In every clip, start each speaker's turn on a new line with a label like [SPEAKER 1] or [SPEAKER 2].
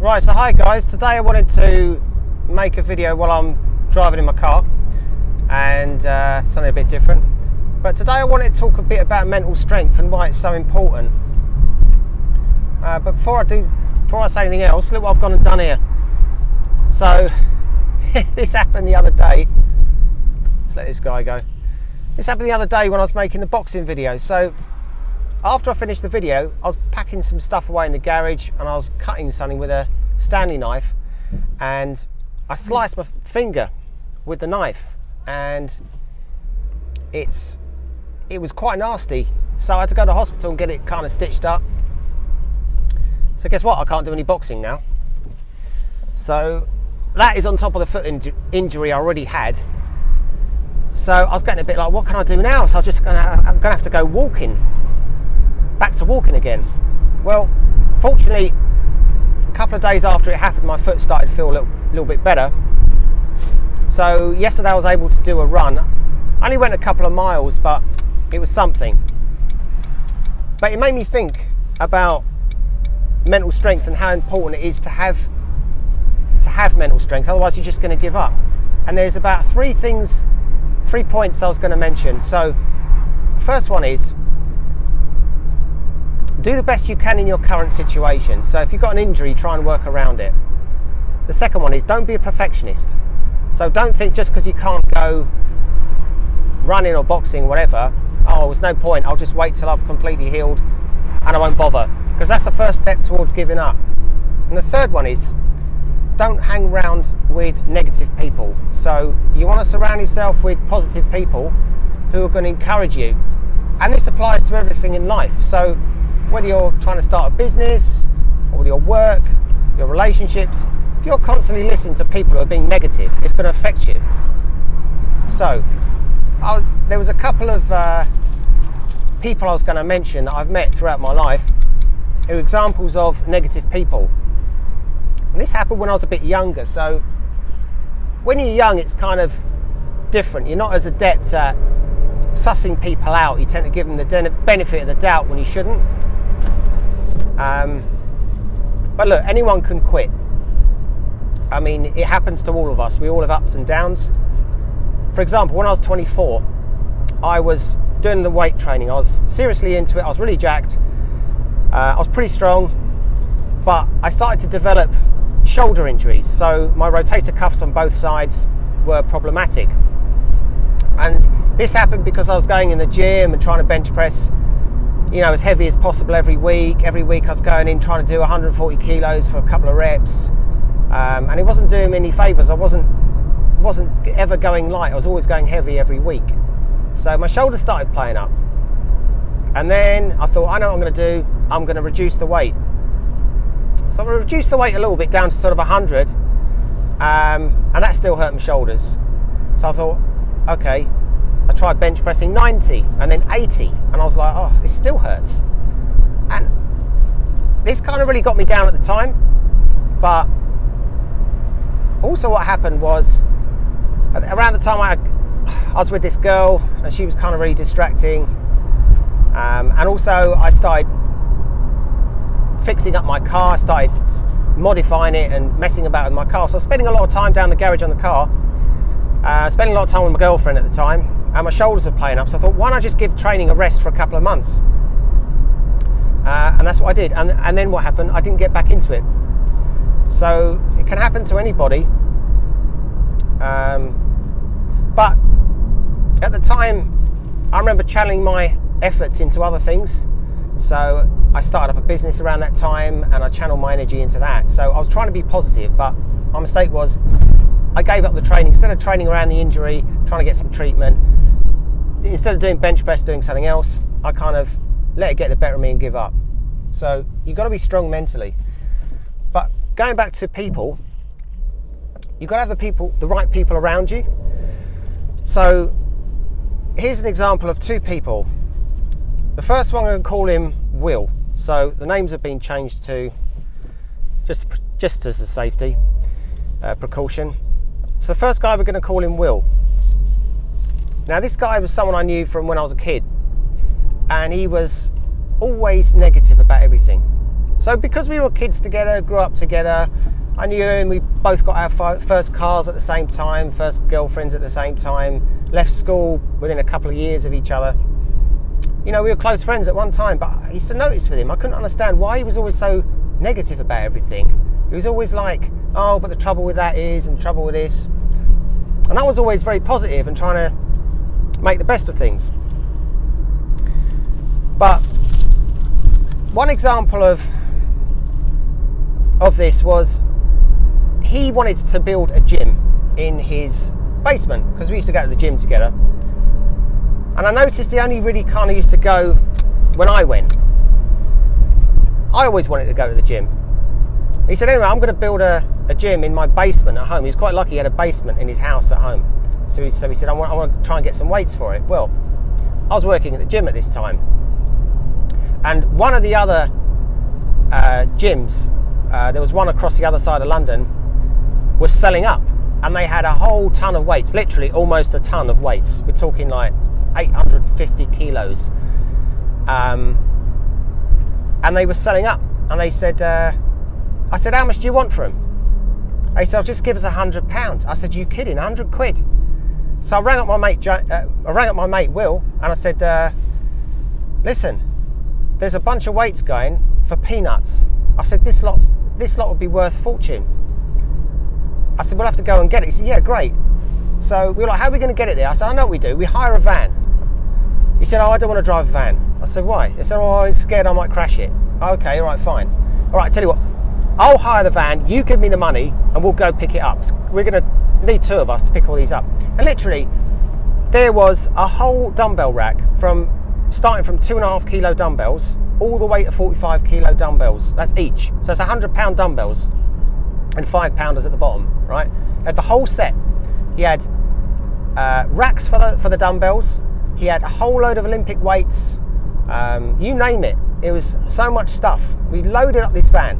[SPEAKER 1] Right, so hi guys, today I wanted to make a video while I'm driving in my car and something a bit different. But today I wanted to talk a bit about mental strength and why it's so important. But before I say anything else, look what I've gone and done here. So this happened the other day. Let's let this guy go. This happened the other day when I was making the boxing video. So after I finished the video, I was packing some stuff away in the garage and I was cutting something with a Stanley knife, and I sliced my finger with the knife, and it was quite nasty. So I had to go to the hospital and get it kind of stitched up. So guess what? I can't do any boxing now. So that is on top of the foot injury I already had. So I was getting a bit like, what can I do now? So I'm gonna have to go back to walking again. Well, fortunately, a couple of days after it happened, my foot started to feel a little bit better. So yesterday I was able to do a run. I only went a couple of miles, but it was something. But it made me think about mental strength and how important it is to have mental strength. Otherwise, you're just going to give up. And there's about 3 points I was going to mention. So the first one is, do the best you can in your current situation. So if you've got an injury, try and work around it. The second one is, don't be a perfectionist. So don't think just because you can't go running or boxing, whatever, oh, there's no point, I'll just wait till I've completely healed and I won't bother. Because that's the first step towards giving up. And the third one is, don't hang around with negative people. So you want to surround yourself with positive people who are going to encourage you. And this applies to everything in life. So whether you're trying to start a business, or with your work, your relationships, if you're constantly listening to people who are being negative, it's going to affect you. So there was a couple of people I was going to mention that I've met throughout my life who are examples of negative people. And this happened when I was a bit younger. So when you're young, it's kind of different. You're not as adept at sussing people out. You tend to give them the benefit of the doubt when you shouldn't. But look, anyone can quit. I mean, it happens to all of us. We all have ups and downs. For example, when I was 24, I was doing the weight training. I was seriously into it. I was really jacked. I was pretty strong, but I started to develop shoulder injuries. So my rotator cuffs on both sides were problematic. And this happened because I was going in the gym and trying to bench press, as heavy as possible every week. Every week I was going in trying to do 140 kilos for a couple of reps. And it wasn't doing me any favours. I wasn't ever going light. I was always going heavy every week. So my shoulders started playing up. And then I thought, I know what I'm going to do. I'm going to reduce the weight. So I reduced the weight a little bit down to sort of 100. And that still hurt my shoulders. So I thought, okay. I tried bench pressing 90 and then 80. And I was like, oh, this still hurts. And this kind of really got me down at the time. But also what happened was, around the time I was with this girl, and she was kind of really distracting. And also I started fixing up my car, started modifying it and messing about with my car. So I was spending a lot of time down the garage on the car, spending a lot of time with my girlfriend at the time, and my shoulders were playing up. So I thought, why not just give training a rest for a couple of months? And that's what I did. And then what happened? I didn't get back into it. So it can happen to anybody. But at the time, I remember channeling my efforts into other things. So I started up a business around that time and I channeled my energy into that. So I was trying to be positive, but my mistake was I gave up the training. Instead of training around the injury, trying to get some treatment, instead of doing bench press, doing something else, I kind of let it get the better of me and give up. So you've got to be strong mentally. But going back to people, you've got to have the right people around you. So here's an example of 2 people. The first one, I'm going to call him Will. So the names have been changed to just as a safety precaution. So the first guy, we're going to call him Will. Now this guy was someone I knew from when I was a kid, and he was always negative about everything. So So because we were kids together, grew up together, I knew him, we both got our first cars at the same time, first girlfriends at the same time, left school within a couple of years of each other. You know, we were close friends at one time, but I used to notice with him, I couldn't understand why he was always so negative about everything. He was always like, oh, but the trouble with that is, and the trouble with this. And I was always very positive and trying to make the best of things. But one example of this was he wanted to build a gym in his basement because we used to go to the gym together. And I noticed he only really kind of used to go when I went. I always wanted to go to the gym. He said, anyway, I'm going to build a gym in my basement at home. He was quite lucky he had a basement in his house at home. So he said, I want to try and get some weights for it. Well, I was working at the gym at this time. And one of the other gyms, there was one across the other side of London, was selling up. And they had a whole ton of weights, literally almost a ton of weights. We're talking like 850 kilos. And they were selling up. And they said, I said, how much do you want for them? They said, just give us £100. I said, you kidding, 100 quid? So I rang up my mate Will, and I said, listen, there's a bunch of weights going for peanuts. I said, this lot would be worth fortune. I said, we'll have to go and get it. He said, yeah, great. So we were like, how are we going to get it there? I said, I know what we do. We hire a van. He said, oh, I don't want to drive a van. I said, why? He said, oh, I'm scared I might crash it. Okay, all right, fine. All right, tell you what, I'll hire the van, you give me the money, and we'll go pick it up. We're going to need two of us to pick all these up. And literally, there was a whole dumbbell rack starting from 2.5 kilo dumbbells all the way to 45 kilo dumbbells. That's each. So it's 100-pound dumbbells and 5-pounders at the bottom, right? At the whole set, he had racks for the dumbbells. He had a whole load of Olympic weights. You name it. It was so much stuff. We loaded up this van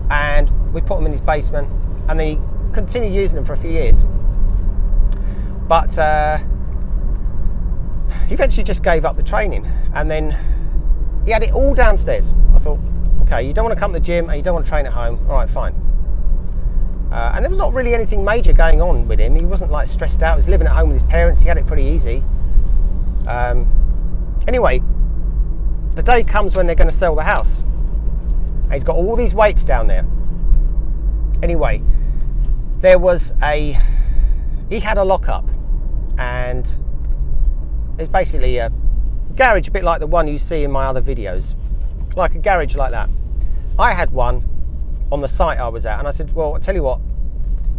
[SPEAKER 1] and we put them in his basement, and then he continued using them for a few years. But he eventually just gave up the training, and then he had it all downstairs. I thought, okay, you don't want to come to the gym and you don't want to train at home. All right, fine. And there was not really anything major going on with him. He wasn't like stressed out. He was living at home with his parents. He had it pretty easy. Anyway, the day comes when they're going to sell the house. And he's got all these weights down there. Anyway, he had a lockup, and it's basically a garage, a bit like the one you see in my other videos, like a garage like that. I had one on the site I was at, and I said, well, I'll tell you what,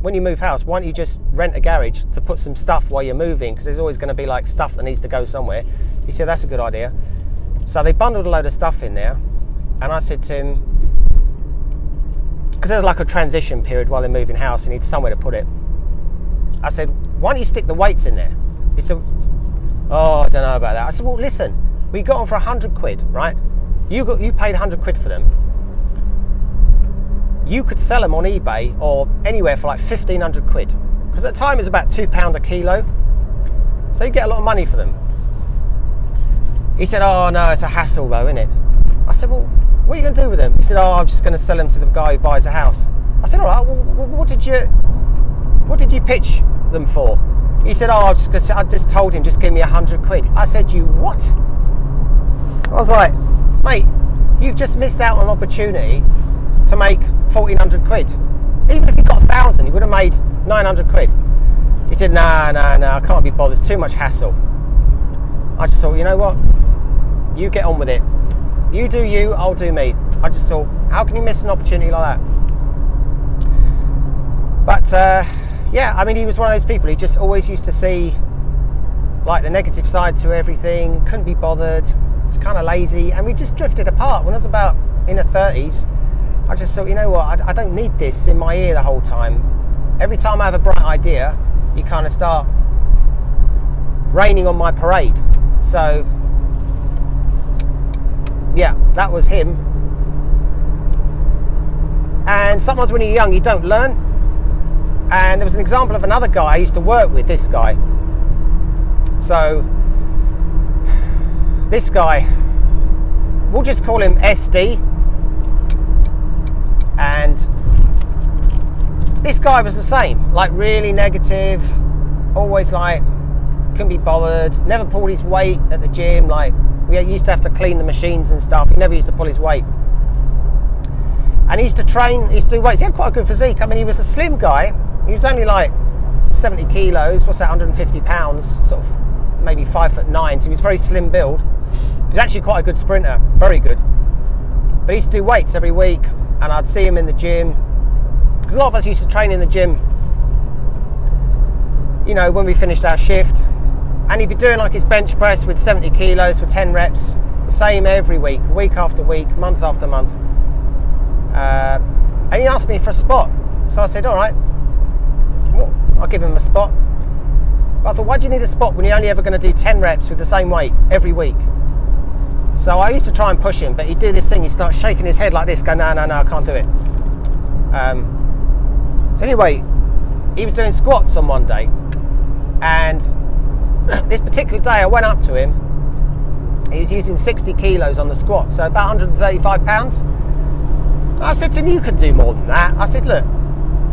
[SPEAKER 1] when you move house, why don't you just rent a garage to put some stuff while you're moving, because there's always going to be like stuff that needs to go somewhere. He said, that's a good idea. So they bundled a load of stuff in there, and I said to him, because there was like a transition period while they're moving house, and he needs somewhere to put it. I said, why don't you stick the weights in there? He said, oh, I don't know about that. I said, well, listen, we got them for 100 quid, right? You paid 100 quid for them. You could sell them on eBay or anywhere for like 1,500 quid. Because at the time it's about £2 a kilo. So you get a lot of money for them. He said, oh no, it's a hassle though, isn't it? I said, well, what are you going to do with them? He said, oh, I'm just going to sell them to the guy who buys a house. I said, all right, well, what did you pitch them for? He said, oh, I just told him, just give me 100 quid. I said, you what? I was like, mate, you've just missed out on an opportunity to make 1,400 quid. Even if you got 1,000, you would have made 900 quid. He said, nah, I can't be bothered, it's too much hassle. I just thought, you know what? You get on with it. You do you, I'll do me. I just thought, how can you miss an opportunity like that? But yeah, I mean, he was one of those people. He just always used to see like the negative side to everything. Couldn't be bothered. Was kind of lazy, and we just drifted apart. When I was about in the 30s, I just thought, you know what? I don't need this in my ear the whole time. Every time I have a bright idea, you kind of start raining on my parade. So yeah, that was him. And sometimes when you're young, you don't learn. And there was an example of another guy I used to work with, this guy. So this guy, we'll just call him SD. This guy was the same, like really negative, always like couldn't be bothered, never pulled his weight at the gym. Like we used to have to clean the machines and stuff. He never used to pull his weight. And he used to train, he used to do weights. He had quite a good physique. I mean, he was a slim guy. He was only like 70 kilos, what's that, 150 pounds, sort of maybe 5'9". So he was very slim build. He was actually quite a good sprinter, very good. But he used to do weights every week, and I'd see him in the gym. Because a lot of us used to train in the gym, you know, when we finished our shift. And he'd be doing like his bench press with 70 kilos for 10 reps. The same every week after week, month after month. And he asked me for a spot. So I said, all right, well, I'll give him a spot. But I thought, why do you need a spot when you're only ever going to do 10 reps with the same weight every week? So I used to try and push him, but he'd do this thing. He'd start shaking his head like this, go, no, I can't do it. So anyway, he was doing squats on one day. And this particular day, I went up to him. He was using 60 kilos on the squat, so about 135 pounds. And I said to him, you could do more than that. I said, look,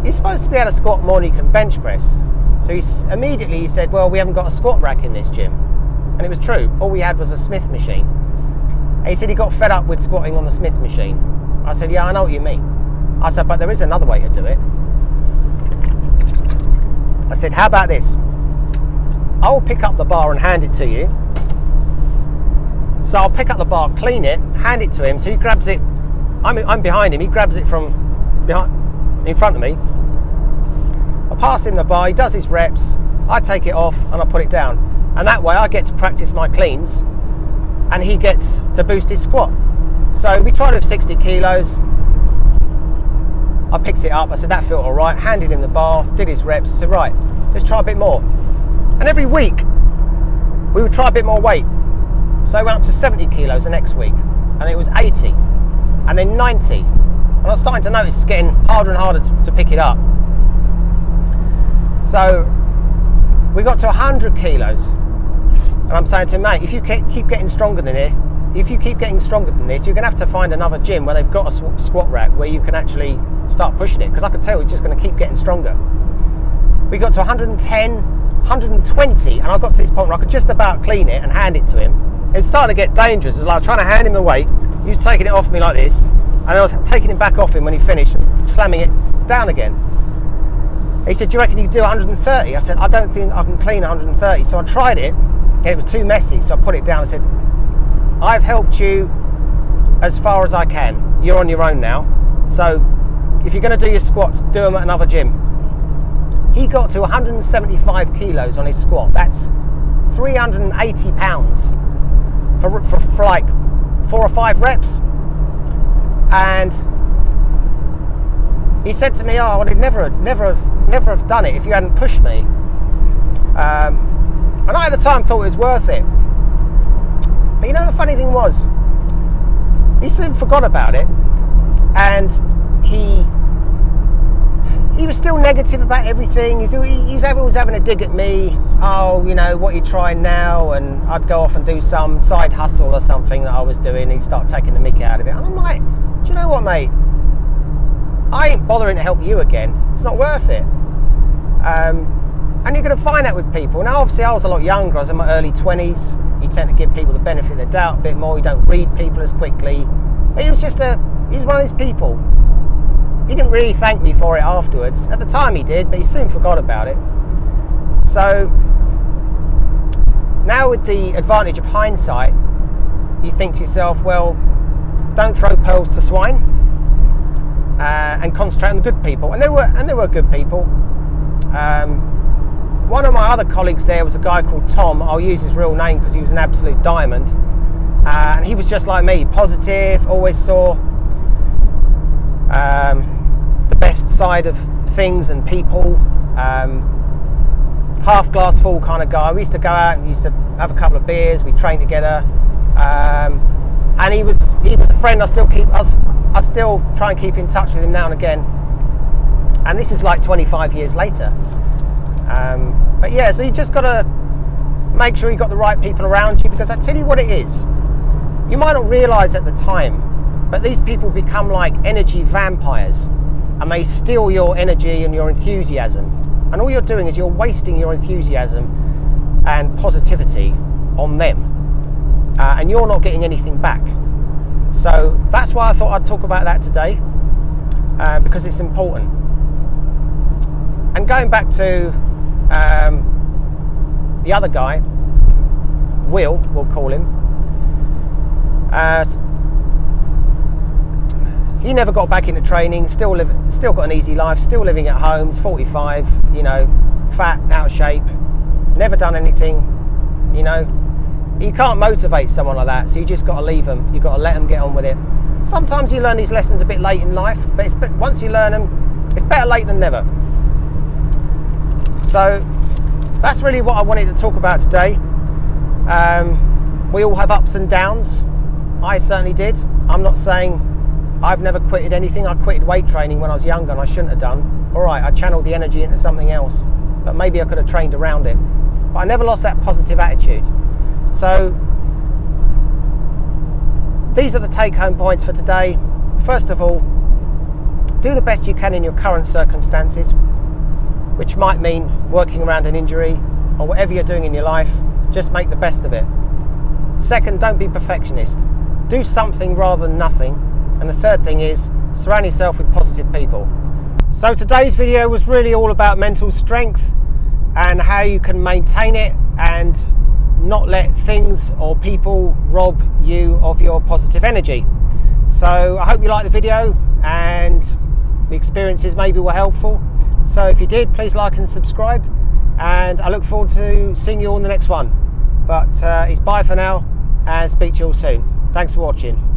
[SPEAKER 1] you're supposed to be able to squat more than you can bench press. So he said, well, we haven't got a squat rack in this gym. And it was true. All we had was a Smith machine. And he said he got fed up with squatting on the Smith machine. I said, yeah, I know what you mean. I said, but there is another way to do it. I said, how about this? I'll pick up the bar and hand it to you. So I'll pick up the bar, clean it, hand it to him. So he grabs it. I'm behind him. He grabs it from behind, in front of me. I pass him the bar. He does his reps. I take it off and I put it down. And that way I get to practice my cleans, and he gets to boost his squat. So we tried with 60 kilos. I picked it up. I said that felt all right. Handed him the bar. Did his reps. I said, right, let's try a bit more. And every week we would try a bit more weight. So I went up to 70 kilos the next week, and it was 80, and then 90. And I was starting to notice it's getting harder and harder to pick it up. So we got to 100 kilos, and I'm saying to him, mate, if you keep getting stronger than this, you're going to have to find another gym where they've got a squat rack where you can actually start pushing it, because I could tell he's just going to keep getting stronger. We got to 110, 120, and I got to this point where I could just about clean it and hand it to him. It started to get dangerous. It was like I was trying to hand him the weight. He was taking it off me like this, and I was taking it back off him when he finished and slamming it down again. He said, do you reckon you can do 130? I said, I don't think I can clean 130. So I tried it, and it was too messy, so I put it down and said, I've helped you as far as I can. You're on your own now. So if you're going to do your squats, do them at another gym. He got to 175 kilos on his squat. That's 380 pounds for like 4 or 5 reps. And he said to me, oh, I'd never have done it if you hadn't pushed me. And I at the time thought it was worth it. But you know, the funny thing was, he soon forgot about it, and he was still negative about everything. He was always having a dig at me. Oh, you know, what are you trying now? And I'd go off and do some side hustle or something that I was doing. He'd start taking the mick out of it. And I'm like, do you know what, mate? I ain't bothering to help you again. It's not worth it. And you're going to find that with people. Now, obviously, I was a lot younger. I was in my early 20s. You tend to give people the benefit of the doubt a bit more. You don't read people as quickly. But he was one of these people. He didn't really thank me for it afterwards. At the time he did, but he soon forgot about it. So now, with the advantage of hindsight, you think to yourself, well, don't throw pearls to swine, and concentrate on the good people. And there were good people. One of my other colleagues there was a guy called Tom. I'll use his real name because he was an absolute diamond. And he was just like me, positive, always saw the best side of things and people. Half glass full kind of guy. We used to go out and used to have a couple of beers. We trained together, and he was a friend. I still try and keep in touch with him now and again. And this is like 25 years later. But yeah, so you just got to make sure you got the right people around you, because I tell you what it is. You might not realise at the time, but these people become like energy vampires. and they steal your energy and your enthusiasm. And all you're doing is you're wasting your enthusiasm and positivity on them, and you're not getting anything back. So that's why I thought I'd talk about that today, because it's important. And going back to the other guy, Will, we'll call him, he never got back into training, still got an easy life, still living at home. He's 45, you know, fat, out of shape, never done anything, you know. You can't motivate someone like that, so you just got to leave them. You've got to let them get on with it. Sometimes you learn these lessons a bit late in life, but once you learn them, it's better late than never. So that's really what I wanted to talk about today. We all have ups and downs. I certainly did. I'm not saying I've never quitted anything. I quitted weight training when I was younger and I shouldn't have done. All right, I channeled the energy into something else, but maybe I could have trained around it. But I never lost that positive attitude. So these are the take-home points for today. First of all, do the best you can in your current circumstances, which might mean working around an injury or whatever you're doing in your life. Just make the best of it. Second, don't be perfectionist. Do something rather than nothing. And the third thing is surround yourself with positive people. So today's video was really all about mental strength and how you can maintain it and not let things or people rob you of your positive energy. So I hope you liked the video and the experiences maybe were helpful. So if you did, please like and subscribe, and I look forward to seeing you all in the next one. But it's bye for now, and speak to you all soon. Thanks for watching.